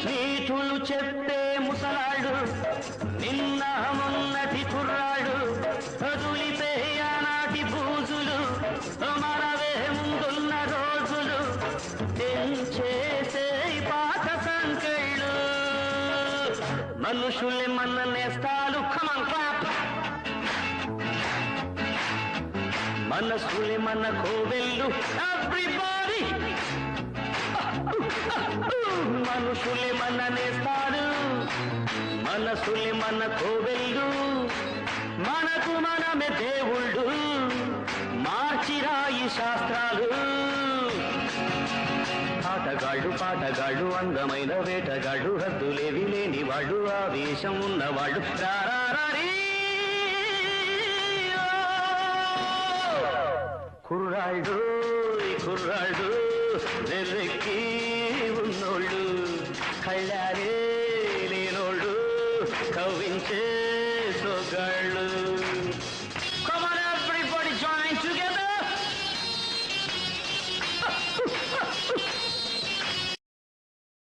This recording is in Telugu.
నీతులు చెప్పే ముసలాడు నిన్న మొన్నటి కుర్రాడు వదిలితే ఆనాటి బూజులు మనవే ముందున్న రోజులు తెంచేసే పాత సంకెళ్ళు మనుషులే మన నేస్తాలు మనసులే మన కోవెళ్ళు ఎవ్రీబడీ మనుషులే మన నేస్తాడు మనసులే మన కోవెళ్ళు మనకు మనమే దేవుళ్ళు మార్చిరాయి శాస్త్రాలు పాటగాళ్ళు అందమైన వేటగాళ్ళు హద్దులేవి లేని వాళ్ళు ఆవేశం ఉన్నవాళ్ళు రారీ కుర్రాళ్ళు వెర్రెక్కి ఉన్నోళ్ళు కళ్ళారే లేనోళ్ళు కవ్వించే సొగాళ్ళు